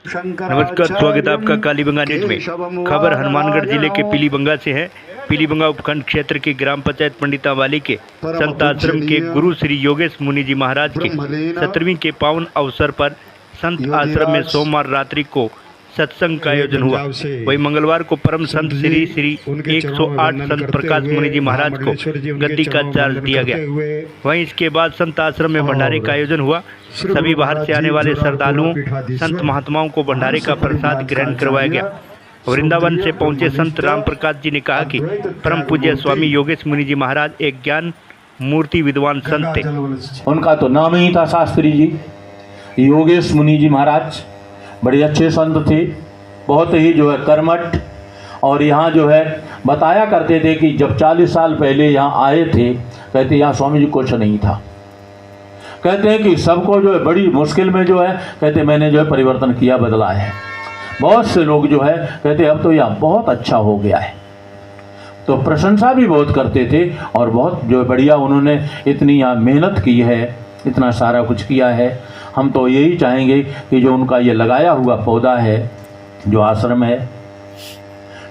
नमस्कार, स्वागत है आपका कालीबंगा नेट में। खबर हनुमानगढ़ जिले के पीलीबंगा से है। पीलीबंगा उपखंड क्षेत्र की ग्राम पंचायत पंडितावाली के संत आश्रम के गुरु श्री योगेश मुनि जी महाराज के 17वीं के पावन अवसर पर संत आश्रम में सोमवार रात्रि को सत्संग का आयोजन हुआ। वही मंगलवार को परम संत श्री 108 संत प्रकाश मुनि जी महाराज को गद्दी का चार्ज दिया गया। वहीं इसके बाद संत आश्रम में भंडारे का आयोजन हुआ। सभी बाहर से आने वाले श्रद्धालुओं संत महात्माओं को भंडारे का प्रसाद ग्रहण करवाया गया। वृंदावन से पहुंचे संत राम प्रकाश जी ने कहा कि परम पूज्य स्वामी योगेश मुनि जी महाराज एक ज्ञान मूर्ति विद्वान संत थे। उनका तो नाम ही था शास्त्री जी, योगेश मुनि जी महाराज। बड़े अच्छे संत थे, बहुत ही जो है कर्मठ। और यहाँ जो है बताया करते थे कि जब 40 साल पहले यहाँ आए थे, कहते यहाँ स्वामी जी कुछ नहीं था। कहते हैं कि सबको जो है बड़ी मुश्किल में जो है कहते मैंने जो है परिवर्तन किया, बदला है। बहुत से लोग जो है कहते अब तो यहाँ बहुत अच्छा हो गया है। तो प्रशंसा भी बहुत करते थे और बहुत जो बढ़िया उन्होंने इतनी यहाँ मेहनत की है, इतना सारा कुछ किया है। हम तो यही चाहेंगे कि जो उनका ये लगाया हुआ पौधा है, जो आश्रम है,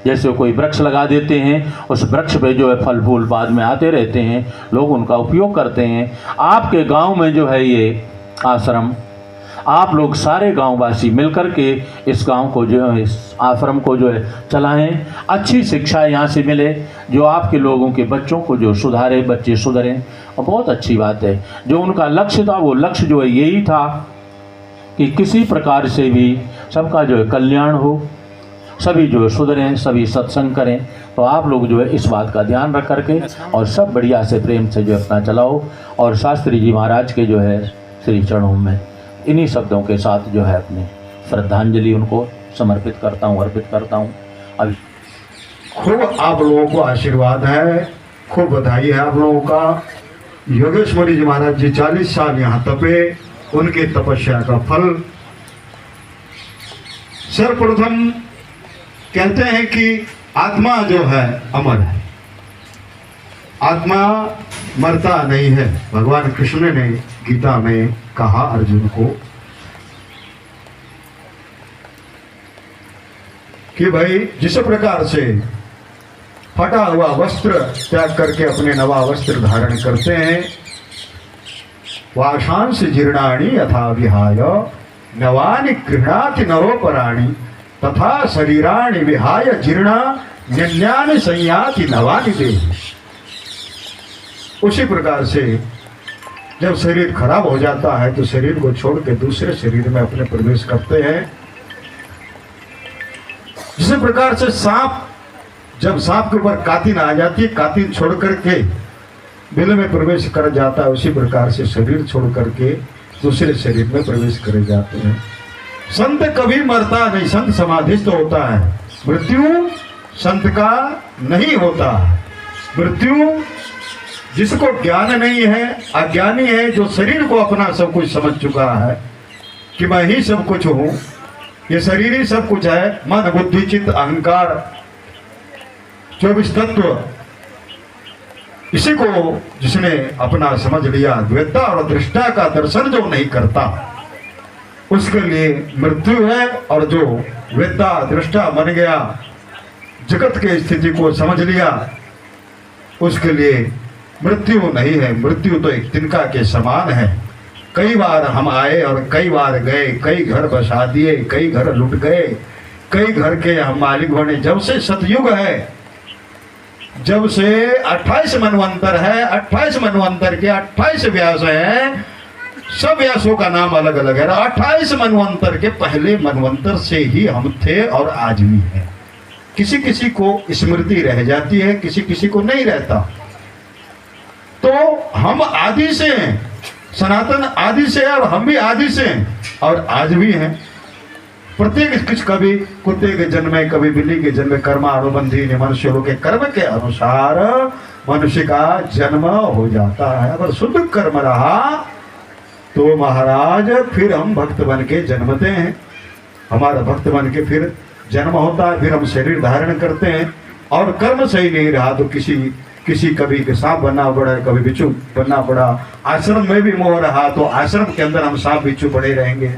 जैसे कोई वृक्ष लगा देते हैं, उस वृक्ष पे जो है फल फूल बाद में आते रहते हैं, लोग उनका उपयोग करते हैं। आपके गांव में जो है ये आश्रम, आप लोग सारे गांववासी मिलकर के इस गांव को जो है, इस आश्रम को जो है चलाएं। अच्छी शिक्षा यहाँ से मिले, जो आपके लोगों के बच्चों को जो सुधारे, बच्चे सुधरें, और बहुत अच्छी बात है। जो उनका लक्ष्य था वो लक्ष्य जो है यही था कि किसी प्रकार से भी सबका जो है कल्याण हो, सभी जो है सुधरें, सभी सत्संग करें। तो आप लोग जो है इस बात का ध्यान रख करके और सब बढ़िया से प्रेम से जो अपना चलाओ। और शास्त्री जी महाराज के जो है श्री चरणों में इन्हीं शब्दों के साथ जो है अपनी श्रद्धांजलि उनको समर्पित करता हूँ, अर्पित करता हूँ। अभी खूब आप लोगों को आशीर्वाद है, खूब बधाई है आप लोगों का। योगेश मुनि जी महाराज जी 40 साल यहाँ तपे, उनके तपस्या का फल। सर्वप्रथम कहते हैं कि आत्मा जो है अमर है, आत्मा मरता नहीं है। भगवान कृष्ण ने गीता में कहा अर्जुन को कि भाई जिस प्रकार से फटा हुआ वस्त्र त्याग करके अपने नवा वस्त्र धारण करते हैं, वाशांश जीर्णानि यथा विहाय नवानि गृह्णाति नरोपराणि तथा शरीराणि विहाय जीर्णा न्यन्यानि संयाति नवानि देहि। उसी प्रकार से जब शरीर खराब हो जाता है तो शरीर को छोड़ के दूसरे शरीर में अपने प्रवेश करते हैं। जिस प्रकार से सांप, जब सांप के ऊपर कातिन आ जाती है, कातिन छोड़ करके बिल में प्रवेश कर जाता है, उसी प्रकार से शरीर छोड़ करके दूसरे शरीर में प्रवेश कर जाते हैं। संत कभी मरता नहीं, संत समाधिस्थ होता है। मृत्यु संत का नहीं होता। मृत्यु जिसको ज्ञान नहीं है, अज्ञानी है, जो शरीर को अपना सब कुछ समझ चुका है कि मैं ही सब कुछ हूं, ये शरीर ही सब कुछ है, मन बुद्धि चित्त अहंकार 24 तत्व, इसी को जिसने अपना समझ लिया, द्वैता और दृष्टा का दर्शन जो नहीं करता उसके लिए मृत्यु है। और जो द्वैता दृष्टा बन गया, जगत के स्थिति को समझ लिया, उसके लिए मृत्यु नहीं है। मृत्यु तो एक तिनका के समान है। कई बार हम आए और कई बार गए, कई घर बसा दिए, कई घर लुट गए, कई घर के हम मालिक बने। जब से सतयुग है, जब से 28 मनवंतर है, 28 मनवंतर के 28 व्यास हैं, सब व्यासों का नाम अलग अलग है। 28 मनवंतर के पहले मनवंतर से ही हम थे और आज भी हैं। किसी किसी को स्मृति रह जाती है, किसी किसी को नहीं रहता। तो हम आदि से हैं, सनातन आदि से है, और हम भी आदि से हैं और आज भी हैं। प्रत्येक कुछ, कभी कुत्ते के जन्म में, कभी बिल्ली के जन्म में, कर्मानुबंधी मनुष्यों के कर्म के अनुसार मनुष्य का जन्म हो जाता है। अगर शुद्ध कर्म रहा तो महाराज फिर हम भक्त बन के जन्मते हैं, हमारा भक्त बन के फिर जन्म होता है, फिर हम शरीर धारण करते हैं। और कर्म सही नहीं रहा तो किसी कभी सांप बनना पड़ा, कभी बिच्छू बनना पड़ा। आश्रम में भी मोह रहा तो आश्रम के अंदर हम सांप बिच्छू पड़े रहेंगे।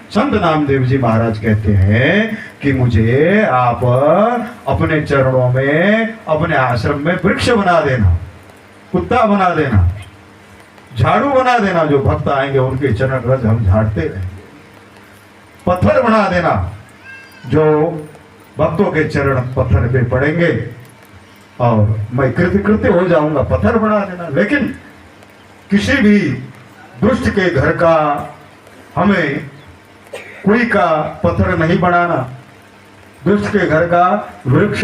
संत नामदेव जी महाराज कहते हैं कि मुझे आप अपने चरणों में, अपने आश्रम में वृक्ष बना देना, कुत्ता बना देना, झाड़ू बना देना, जो भक्त आएंगे उनके चरण रज हम झाड़ते रहेंगे। पत्थर बना देना, जो भक्तों के चरण पत्थर पे पड़ेंगे और मैं कृत्य हो जाऊंगा, पत्थर बना देना। लेकिन किसी भी दुष्ट के घर का हमें कोई का पत्थर नहीं बनाना, दुष्ट के घर का वृक्ष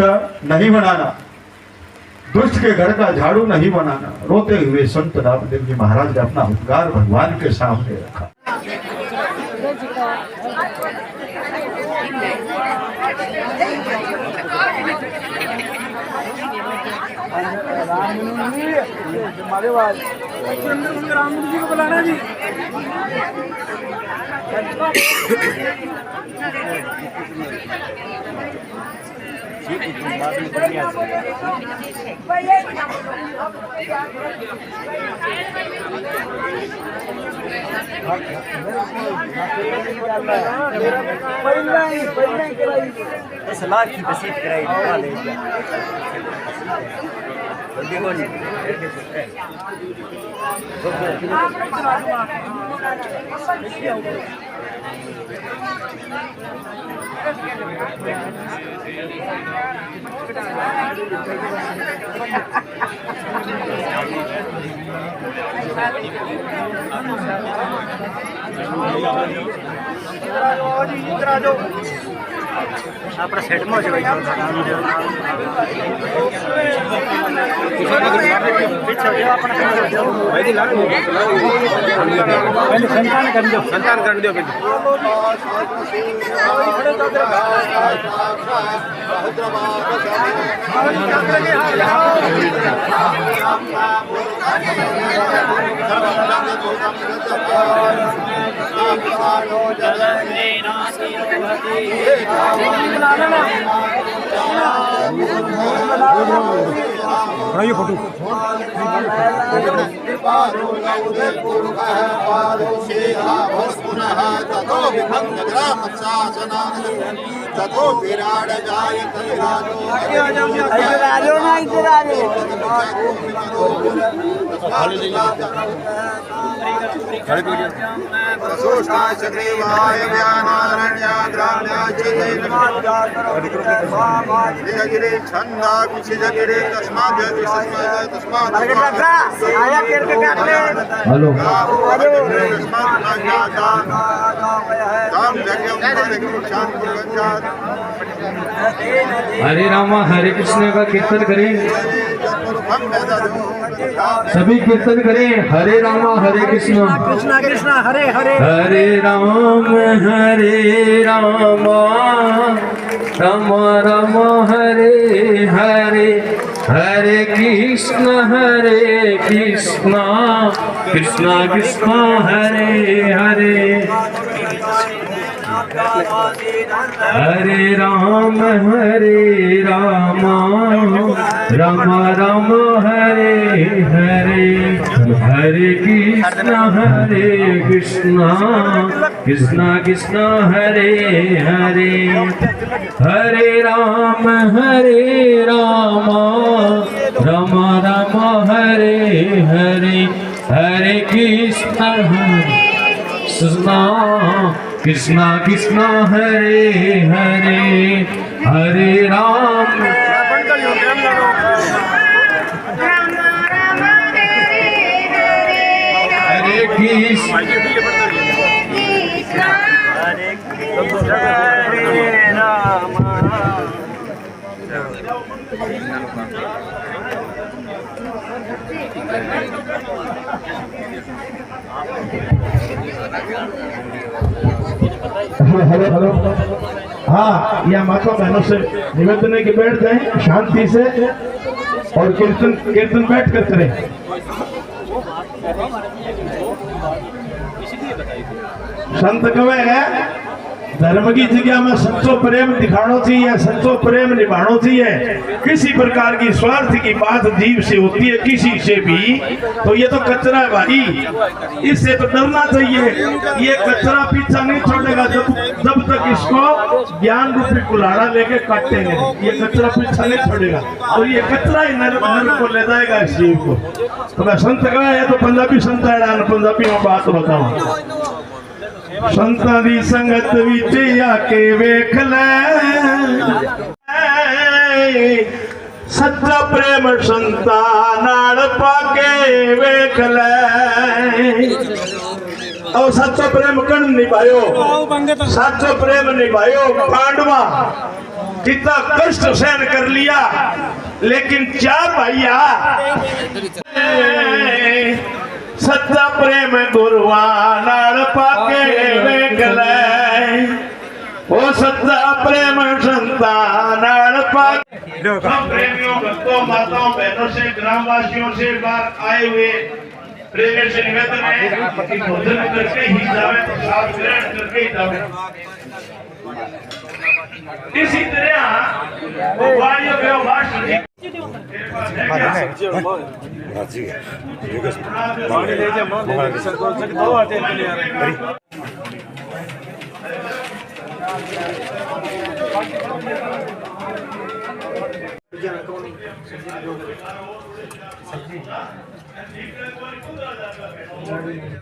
नहीं बनाना, दुष्ट के घर का झाड़ू नहीं बनाना। रोते हुए संत नामदेव जी महाराज ने अपना उद्गार भगवान के सामने रखा। राम जी को बुलाना जी। सलाह की बसीत कराई अपना सेट में हो जाए संतान कर दियो ये फोटो हेलो हरे रामा हरे कृष्ण का कीर्तन करें, सभी कीर्तन करें। हरे रामा हरे कृष्ण कृष्णा कृष्णा हरे हरे हरे राम राम राम हरे हरे हरे कृष्ण कृष्ण कृष्ण हरे हरे हरे राम राम राम हरे हरे हरे कृष्ण कृष्ण कृष्ण हरे हरे हरे राम राम राम हरे हरे हरे कृष्ण कृष्ण कृष्ण हरे हरे हरे राम हरे कृष्ण हेलो हेलो हाँ, यह माता बहनों से निवेदन है कि बैठ जाएं शांति से और कीर्तन बैठ कर करें। संत कवे है धर्म की जगह में सच्चो प्रेम दिखाना चाहिए, सच्चो प्रेम निभाना चाहिए। किसी प्रकार की स्वार्थ की बात जीव से होती है किसी से भी, तो ये तो कचरा है भाई, इससे तो डरना चाहिए। ये कचरा पीछा नहीं छोड़ेगा जब तक इसको ज्ञान रूपी कुल्हाड़ा लेके काटेंगे, ये कचरा पीछा नहीं छोड़ेगा, और ये कचरा ही नरक को ले जाएगा इस जीव को। तो मैं संत कहा है तो पंजाबी संत है, पंजाबी में बात बताऊं। संतां दी संगत विच आके वेख ले, सच्चा प्रेम संतां नाल पाके वेख ले। और सच्चा प्रेम कण निभायो, सच्चा प्रेम निभायो। पांडवा कितना कष्ट सहन कर लिया, लेकिन क्या भैया सच्चा प्रेम गुरुआ नाल पाके वेख ले, ओ सच्चा प्रेम संता नाल पाके। सब प्रेमियों, भक्तों, माताओं, बहनों से, ग्रामवासियों से बाहर आए हुए प्रेम से निवेदन है कि भोजन करके ही जावे, प्रसाद ग्रहण करके ही जावे। इसी तरह वाणियों व्यवहार सब्जी